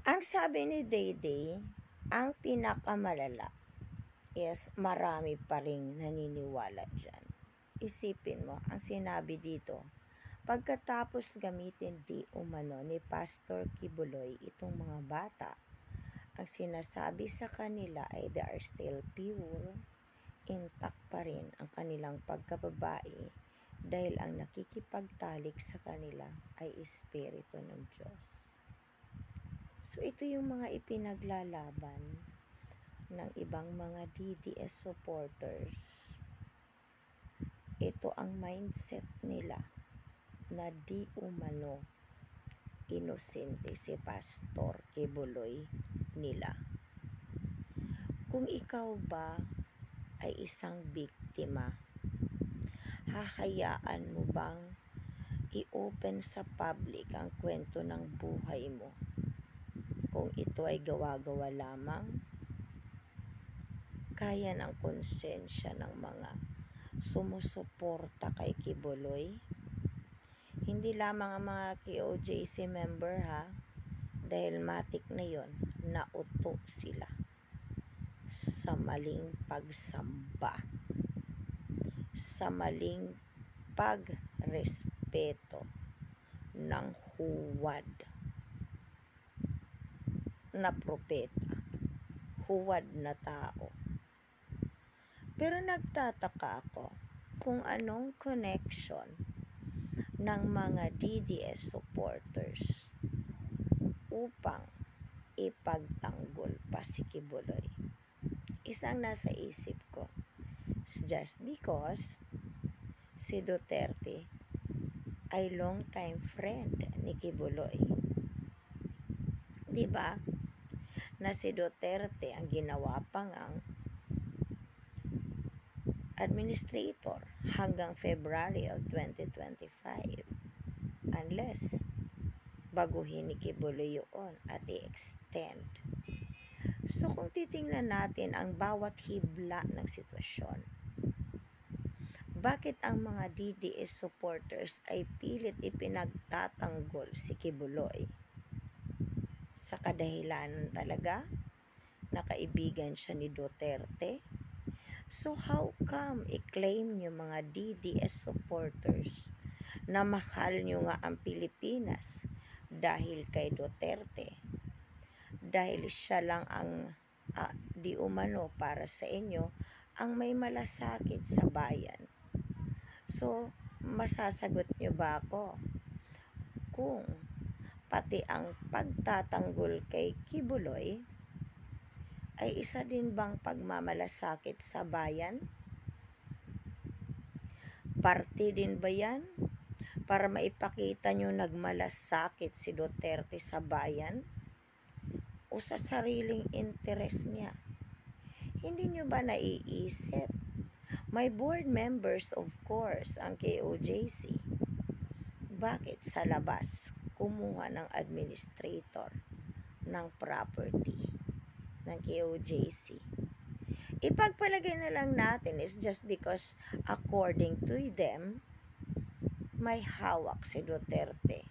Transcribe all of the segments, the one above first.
Ang sabi ni Dayday, ang pinakamalala is marami pa ring naniniwala dyan. Isipin mo, ang sinabi dito, pagkatapos gamitin di umano ni Pastor Kibuloy itong mga bata, ang sinasabi sa kanila ay they are still pure, intact pa rin ang kanilang pagkababae dahil ang nakikipagtalik sa kanila ay Espiritu ng Diyos. So ito yung mga ipinaglalaban ng ibang mga DDS supporters. Ito ang mindset nila na di umano inosente si Pastor Kibuloy nila. Kung ikaw ba ay isang biktima, hahayaan mo bang i-open sa public ang kwento ng buhay mo kung ito ay gawa-gawa lamang? Kaya ng konsensya ng mga sumusuporta kay Kibuloy? Hindi lamang ang mga KOJC member ha, dahil matik na yon, nauto sila sa maling pagsamba, sa maling pagrespeto ng huwad na propeta, huwad na tao. Pero nagtataka ako kung anong connection ng mga DDS supporters upang ipagtanggol pa si Kibuloy. Isang nasa isip ko, just because si Duterte ay long-time friend ni Kibuloy. Diba? Na si Duterte ang ginawa pang ang administrator hanggang February of 2025. Unless baguhin ni Kibuloy yun at i-extend. So kung titingnan natin ang bawat hibla ng sitwasyon, bakit ang mga DDS supporters ay pilit ipinagtatanggol si Kibuloy? Sa kadahilanan talaga na kaibigan siya ni Duterte? So how come i-claim nyo mga DDS supporters na mahal nyo nga ang Pilipinas dahil kay Duterte? Dahil siya lang ang di umano para sa inyo ang may malasakit sa bayan. So masasagot nyo ba ako kung pati ang pagtatanggol kay Kibuloy ay isa din bang pagmamalasakit sa bayan? Parte din ba yan para maipakita nyo nagmalasakit si Duterte sa bayan? O sa sariling interes niya? Hindi nyo ba naiisip? May board members of course ang KOJC. Bakit sa labas kumuha ng administrator ng property ng KOJC? Ipagpalagay na lang natin is just because according to them, may hawak si Duterte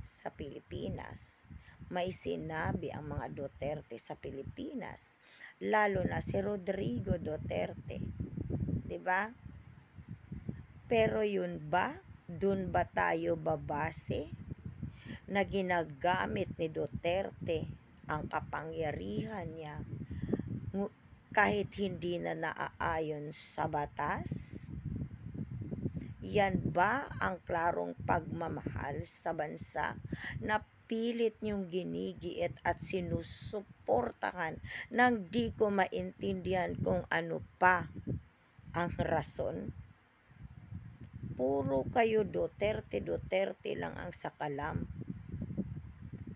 sa Pilipinas. May sinabi ang mga Duterte sa Pilipinas, lalo na si Rodrigo Duterte. 'Di ba? Pero yun ba? Dun ba tayo babase na ginagamit ni Duterte ang kapangyarihan niya kahit hindi na naaayon sa batas? Yan ba ang klarong pagmamahal sa bansa na pilit niyong ginigiit at sinusuportahan nang di ko maintindihan kung ano pa ang rason? Puro kayo Duterte lang ang sakalam.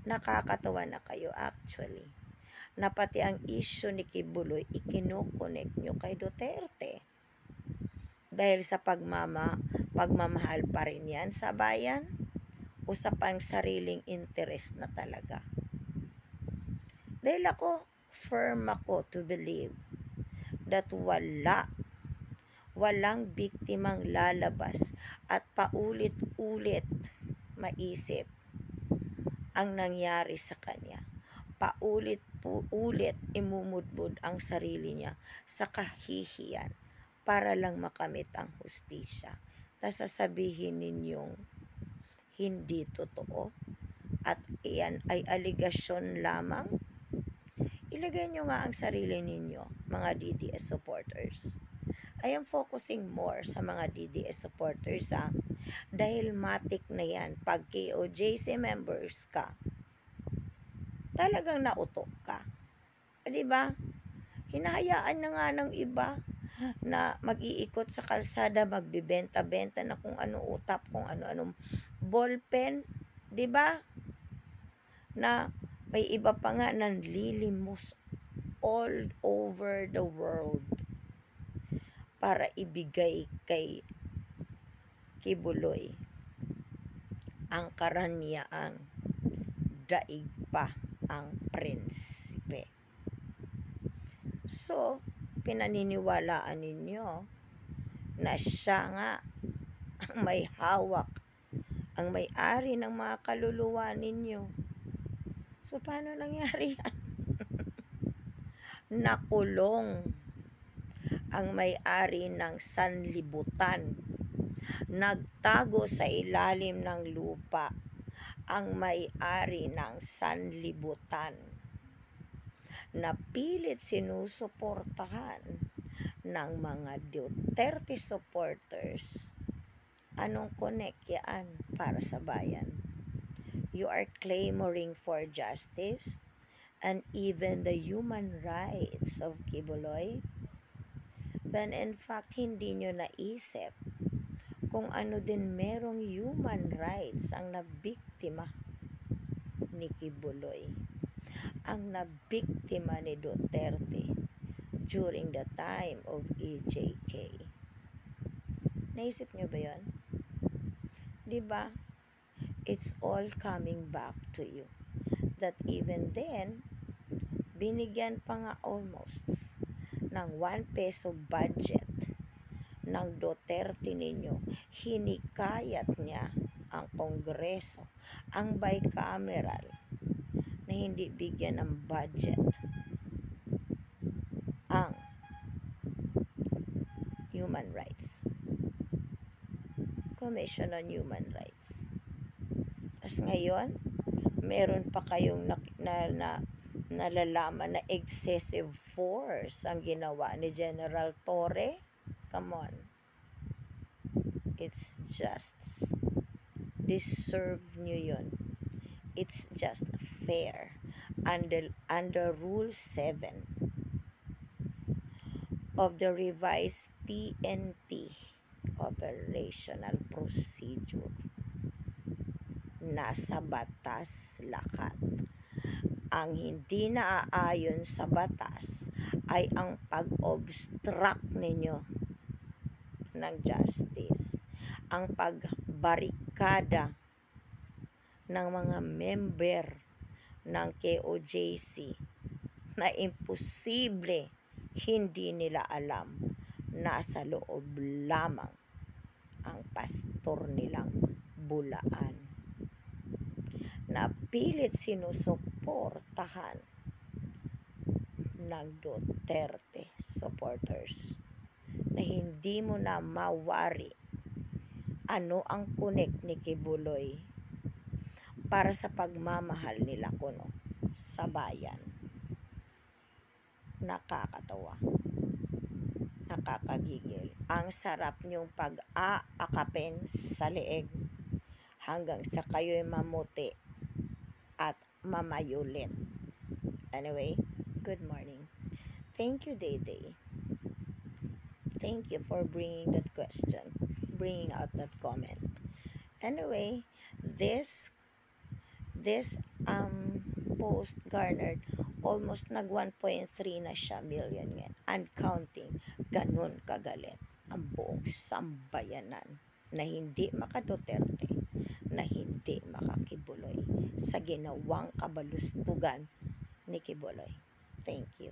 Nakakatawa na kayo actually. Na pati ang issue ni Kibuloy ikinokonek nyo kay Duterte. Dahil sa pagmamahal pa rin yan sa bayan o sa pang sariling interes na talaga. Dahil ako, firm ako to believe that walang biktimang lalabas at paulit-ulit maisip ang nangyari sa kanya. paulit-ulit imumudbud ang sarili niya sa kahihiyan para lang makamit ang hustisya. Tas sasabihin ninyong hindi totoo at iyan ay aligasyon lamang. Ilagay nyo nga ang sarili ninyo, mga DDS supporters. I am focusing more sa mga DDS supporters dahil matik na yan. Pag KOJC members ka, talagang nautok ka. Diba? Hinahayaan na nga ng iba na mag-iikot sa kalsada, magbibenta-benta na kung ano utap, kung ano-anong ballpen, 'di ba? Na may iba pa nga nanlilimos all over the world para ibigay kay Kibuloy ang karaniang daig pa ang prinsipe. So, pinaniniwalaan ninyo na siya nga ang may hawak, ang may-ari ng mga kaluluwa ninyo. So, paano nangyari yan? Nakulong ang may-ari ng sanlibutan. Nagtago sa ilalim ng lupa ang may-ari ng sanlibutan. Napilit sinusuportahan ng mga Duterte supporters. Anong connect yan para sa bayan? You are clamoring for justice and even the human rights of Kibuloy, when in fact hindi nyo naisip kung ano din merong human rights ang nabiktima ni Kibuloy, ang nabiktima ni Duterte during the time of EJK. Naisip nyo ba yun? Diba? It's all coming back to you. That even then, binigyan pa nga almost ng 1 peso budget ng Duterte ninyo. Hinikayat niya ang Kongreso, ang bicameral, na hindi bigyan ng budget ang human rights. Commission on Human Rights. Tapos ngayon, meron pa kayong nalalaman na excessive force ang ginawa ni General Torre. Come on. It's just deserve nyo yun. It's just fair. Under Rule 7 of the revised PNP Operational Procedure, nasa batas lakat. Ang hindi naaayon sa batas ay ang pag-obstruct ninyo ng justice, ang pagbarikada ng mga member ng KOJC na imposible hindi nila alam nasa loob lamang ang pastor nilang Bulaan. Napilit sinusuportahan ng Duterte supporters na hindi mo na mawari ano ang connect ni Kibuloy para sa pagmamahal nila kuno sa bayan. Nakakatawa. Nakakagigil. Ang sarap niyong pag-aakapin sa leeg hanggang sa kayo'y mamuti at mamayulit. Anyway, good morning. Thank you, Day. Thank you for bringing that question, bringing out that comment. Anyway, this post garnered almost nag 1.3 na siya million ngayon and counting. Ganun kagalit ang buong sambayanan na hindi maka-Duterte, na hindi makakibuloy sa ginawang kabalustugan ni Kibuloy. Thank you.